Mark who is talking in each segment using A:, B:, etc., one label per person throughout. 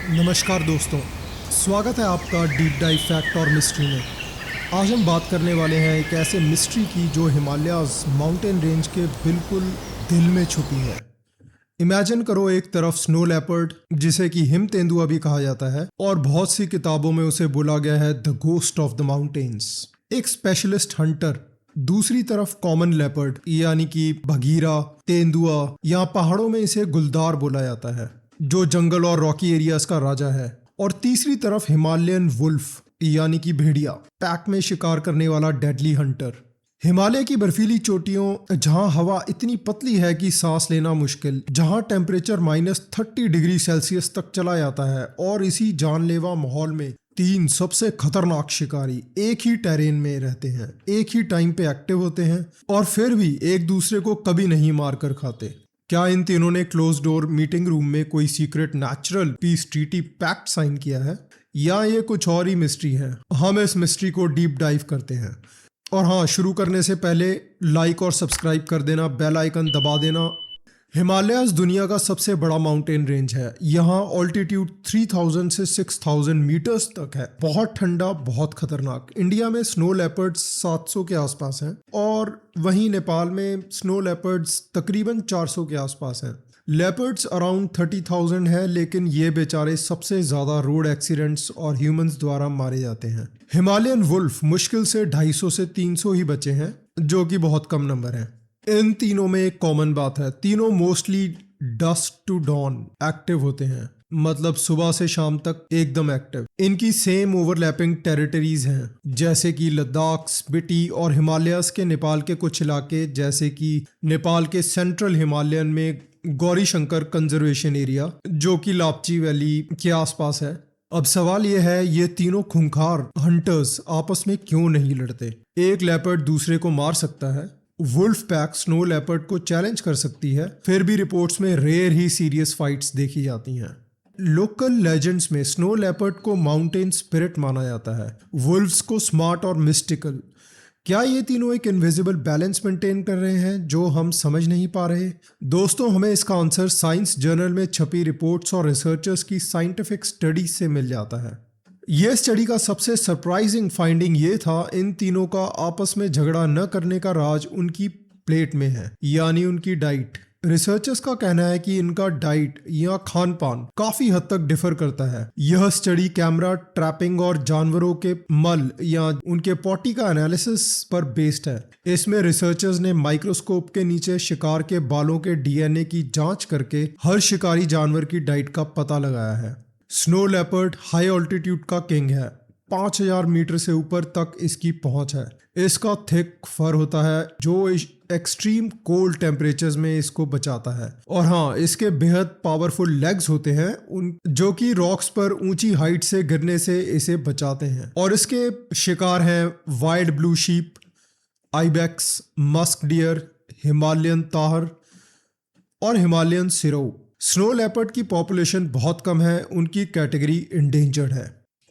A: नमस्कार दोस्तों, स्वागत है आपका डीप डाइव फैक्ट और मिस्ट्री में। आज हम बात करने वाले हैं एक ऐसे मिस्ट्री की जो हिमालयाज़ माउंटेन रेंज के बिल्कुल दिल में छुपी है। इमेजिन करो, एक तरफ स्नो लेपर्ड जिसे कि हिम तेंदुआ भी कहा जाता है और बहुत सी किताबों में उसे बोला गया है the ghost of the mountains, एक स्पेशलिस्ट हंटर। दूसरी तरफ कॉमन लेपर्ड यानी कि बघीरा, तेंदुआ या पहाड़ों में इसे गुलदार बोला जाता है, जो जंगल और रॉकी एरियाज का राजा है। और तीसरी तरफ हिमालयन वुल्फ यानी कि भेड़िया, पैक में शिकार करने वाला डेडली हंटर। हिमालय की बर्फीली चोटियों, जहां हवा इतनी पतली है कि सांस लेना मुश्किल, जहां टेम्परेचर -30 डिग्री सेल्सियस तक चला जाता है, और इसी जानलेवा माहौल में तीन सबसे खतरनाक शिकारी एक ही टेरेन में रहते हैं, एक ही टाइम पे एक्टिव होते हैं और फिर भी एक दूसरे को कभी नहीं मार कर खाते। क्या इन तीनों ने क्लोज डोर मीटिंग रूम में कोई secret natural peace treaty pact sign किया है, या ये कुछ और ही मिस्ट्री है? हम इस मिस्ट्री को डीप डाइव करते हैं। और हाँ, शुरू करने से पहले लाइक और सब्सक्राइब कर देना, बेल आइकन दबा देना। हिमालयाज़ दुनिया का सबसे बड़ा माउंटेन रेंज है। यहाँ ऑल्टीट्यूड 3000 से 6000 मीटर्स तक है। बहुत ठंडा, बहुत खतरनाक। इंडिया में स्नो लेपर्ड्स 700 के आसपास हैं और वहीं नेपाल में स्नो लेपर्ड्स तकरीबन 400 के आसपास हैं। लेपर्ड्स अराउंड 30,000 है, लेकिन ये बेचारे सबसे ज़्यादा रोड एक्सीडेंट्स और ह्यूमंस द्वारा मारे जाते हैं। हिमालयन वुल्फ मुश्किल से 250 से 300 ही बचे हैं, जो कि बहुत कम नंबर है। इन तीनों में एक कॉमन बात है, तीनों mostly dusk to dawn active होते हैं, मतलब सुबह से शाम तक एकदम एक्टिव। इनकी सेम ओवरलैपिंग टेरिटरीज हैं, जैसे कि लद्दाख, स्पीति और हिमालयाज के नेपाल के कुछ इलाके, जैसे कि नेपाल के सेंट्रल हिमालयन में गौरी शंकर कंजर्वेशन एरिया, जो कि लापची वैली के आसपास है। अब सवाल यह है, ये तीनों खूंखार हंटर्स आपस में क्यों नहीं लड़ते? एक लेपर्ड दूसरे को मार सकता है, वुल्फ पैक स्नो लेपर्ड को चैलेंज कर सकती है, फिर भी रिपोर्ट्स में रेयर ही सीरियस फाइट्स देखी जाती हैं। लोकल लेजेंड्स में स्नो लेपर्ड को माउंटेन स्पिरिट माना जाता है, वुल्फ्स को स्मार्ट और मिस्टिकल। क्या ये तीनों एक इनविजिबल बैलेंस मेंटेन कर रहे हैं जो हम समझ नहीं पा रहे? दोस्तों, हमें इसका आंसर साइंस जर्नल में छपी रिपोर्ट्स और रिसर्चर्स की साइंटिफिक स्टडीज से मिल जाता है। यह स्टडी का सबसे सरप्राइजिंग फाइंडिंग ये था, इन तीनों का आपस में झगड़ा न करने का राज उनकी प्लेट में है, यानी उनकी डाइट। रिसर्चर्स का कहना है कि इनका डाइट या खान पान काफी हद तक डिफर करता है। यह स्टडी कैमरा ट्रैपिंग और जानवरों के मल या उनके पॉटी का एनालिसिस पर बेस्ड है। इसमें रिसर्चर्स ने माइक्रोस्कोप के नीचे शिकार के बालों के डीएनए की जांच करके हर शिकारी जानवर की डाइट का पता लगाया है। स्नो लेपर्ड हाई ऑल्टीट्यूड का किंग है, 5000 मीटर से ऊपर तक इसकी पहुंच है। इसका थिक फर होता है जो एक्सट्रीम कोल्ड टेम्परेचर्स में इसको बचाता है। और हाँ, इसके बेहद पावरफुल लेग्स होते हैं जो कि रॉक्स पर ऊंची हाइट से गिरने से इसे बचाते हैं। और इसके शिकार हैं wild blue sheep, ibex, musk deer, Himalayan tahr और हिमालयन सिरो। स्नो लेपर्ड की पॉपुलेशन बहुत कम है, उनकी कैटेगरी इंडेंजर्ड है।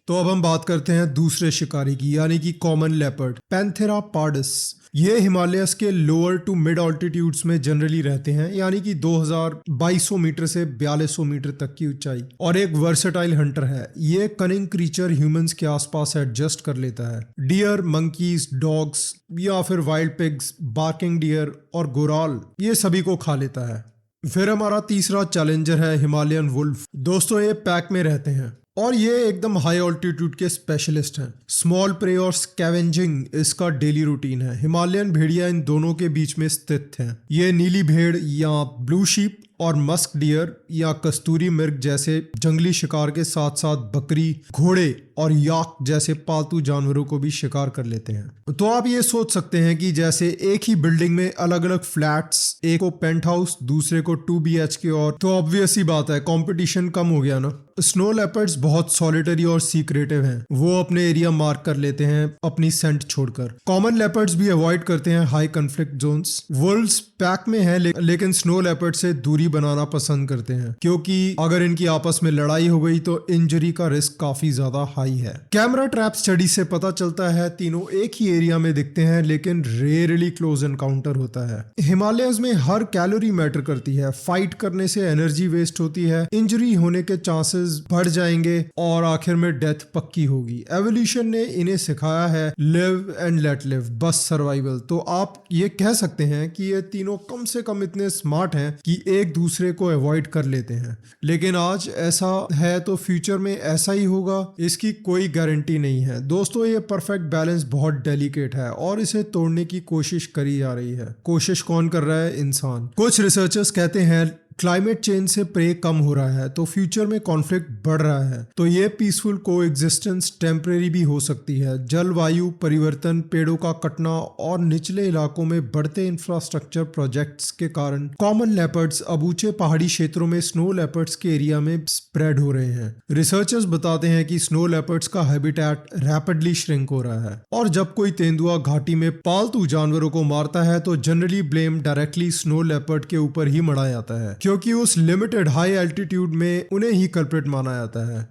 A: तो अब हम बात करते हैं दूसरे शिकारी की, यानी कि कॉमन लेपर्ड, पैंथेरा पार्डस। ये हिमालयस के लोअर टू मिड ऑल्टीट्यूड्स में जनरली रहते हैं, यानी कि 2200 मीटर से 4200 मीटर तक की ऊंचाई, और एक वर्सेटाइल हंटर है। ये कनिंग क्रीचर ह्यूमंस के आसपास एडजस्ट कर लेता है। डियर, मंकीज, डॉग्स या फिर वाइल्ड पिग्स, बार्किंग डियर और गोराल, ये सभी को खा लेता है। फिर हमारा तीसरा चैलेंजर है हिमालयन वुल्फ। दोस्तों, ये पैक में रहते हैं और ये एकदम हाई ऑल्टीट्यूड के स्पेशलिस्ट हैं। स्मॉल प्रे और स्कैवेंजिंग इसका डेली रूटीन है। हिमालयन भेड़िया इन दोनों के बीच में स्थित हैं। ये नीली भेड़ या ब्लू शीप और मस्क डियर या कस्तूरी मृग जैसे जंगली शिकार के साथ साथ बकरी, घोड़े और याक जैसे पालतू जानवरों को भी शिकार कर लेते हैं। तो आप ये सोच सकते हैं कि जैसे एक ही बिल्डिंग में अलग अलग फ्लैट्स, एक को पेंट हाउस, दूसरे को 2 BHK, और तो ऑब्वियस ही बात है कंपटीशन कम हो गया ना। स्नो लेपर्ड्स बहुत सॉलिटरी और सीक्रेटिव हैं, वो अपने एरिया मार्क कर लेते हैं अपनी सेंट छोड़कर। कॉमन लेपर्ड्स भी अवॉइड करते हैं high conflict zones. Wolves pack में है, लेकिन स्नो लेपर्ड से दूरी दूरी बनाना पसंद करते हैं, क्योंकि अगर इनकी आपस में लड़ाई हो गई तो इंजरी का रिस्क काफी ज्यादा हाई है। कैमरा ट्रैप स्टडी से पता चलता है तीनों एक ही एरिया में दिखते हैं, लेकिन रेयरली क्लोज एनकाउंटर होता है। हिमालयस में हर कैलोरी मैटर करती है। फाइट करने से एनर्जी वेस्ट होती है, इंजरी होने के चांसेस बढ़ जाएंगे और आखिर में डेथ पक्की होगी। एवोल्यूशन ने इन्हें सिखाया है लिव एंड लेट लिव, बस सर्वाइवल। तो आप ये कह सकते हैं कि ये तीनों कम से कम इतने स्मार्ट हैं कि एक दूसरे को अवॉइड कर लेते हैं। लेकिन आज ऐसा है तो फ्यूचर में ऐसा ही होगा, इसकी कोई गारंटी नहीं है। दोस्तों, ये परफेक्ट बैलेंस बहुत डेलिकेट है और इसे तोड़ने की कोशिश करी जा रही है। कोशिश कौन कर रहा है? इंसान। कुछ रिसर्चर्स कहते हैं क्लाइमेट चेंज से प्रे कम हो रहा है तो फ्यूचर में कॉन्फ्लिक्ट बढ़ रहा है, तो ये पीसफुल कोएग्जिस्टेंस टेम्परेरी भी हो सकती है। जलवायु परिवर्तन, पेड़ों का कटना और निचले इलाकों में बढ़ते इंफ्रास्ट्रक्चर प्रोजेक्ट्स के कारण कॉमन लेपर्ड्स अब ऊंचे पहाड़ी क्षेत्रों में स्नो लेपर्ड्स के एरिया में स्प्रेड हो रहे हैं। रिसर्चर्स बताते हैं कि स्नो लेपर्ड्स का हैबिटेट रैपिडली श्रिंक हो रहा है और जब कोई तेंदुआ घाटी में पालतू जानवरों को मारता है तो generally blame directly snow leopard के ऊपर ही मढ़ा जाता है, क्योंकि उस लिमिटेड हाई एल्टीट्यूड में उन्हें ही कल्प्रिट माना जाता है।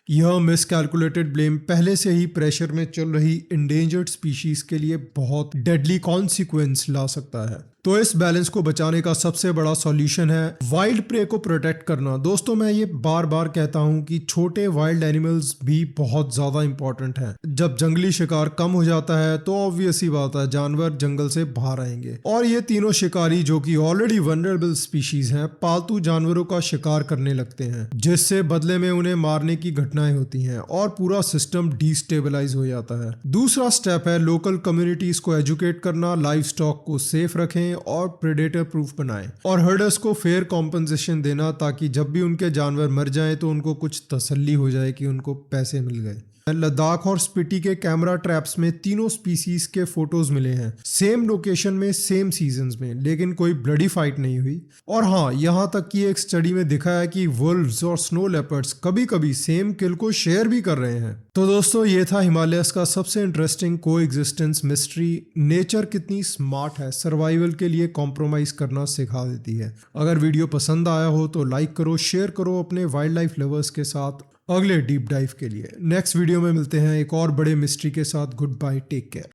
A: यह मिसकैलकुलेटेड ब्लेम पहले से ही प्रेशर में चल रही इंडेंजर्ड स्पीशीज के लिए बहुत डेडली कॉन्सिक्वेंस ला सकता है। तो इस बैलेंस को बचाने का सबसे बड़ा सॉल्यूशन है वाइल्ड प्रे को प्रोटेक्ट करना। दोस्तों, मैं ये बार बार कहता हूँ कि छोटे वाइल्ड एनिमल्स भी बहुत ज्यादा इंपॉर्टेंट हैं। जब जंगली शिकार कम हो जाता है तो ऑब्वियस ही बात है जानवर जंगल से बाहर आएंगे और ये तीनों शिकारी, जो कि ऑलरेडी वनरेबल स्पीशीज हैं, पालतू जानवरों का शिकार करने लगते हैं, जिससे बदले में उन्हें मारने की घटनाएं होती हैं और पूरा सिस्टम डिस्टेबलाइज हो जाता है। दूसरा स्टेप है लोकल कम्युनिटीज को एजुकेट करना, लाइव स्टॉक को सेफ रखें और प्रेडेटर प्रूफ बनाएं और हर्डर्स को फेयर कॉम्पनसेशन देना, ताकि जब भी उनके जानवर मर जाएं तो उनको कुछ तसल्ली हो जाए कि उनको पैसे मिल गए। लद्दाख और स्पीति के कैमरा ट्रैप्स में तीनों स्पीसीज के फोटोज मिले हैं, सेम लोकेशन में, सेम सीजन्स में, लेकिन कोई ब्लडी फाइट नहीं हुई। और हाँ, यहाँ तक कि एक स्टडी में दिखा है कि वुल्व्स और स्नो लेपर्ड्स कभी कभी सेम किल को शेयर भी कर रहे हैं। तो दोस्तों, ये था हिमालयस का सबसे इंटरेस्टिंग कोएग्जिस्टेंस मिस्ट्री। नेचर कितनी स्मार्ट है, सर्वाइवल के लिए कॉम्प्रोमाइज करना सिखा देती है। अगर वीडियो पसंद आया हो तो लाइक करो, शेयर करो अपने वाइल्ड लाइफ लवर्स के साथ अगले डीप डाइव के लिए। नेक्स्ट वीडियो में मिलते हैं एक और बड़े मिस्ट्री के साथ। Goodbye, take care.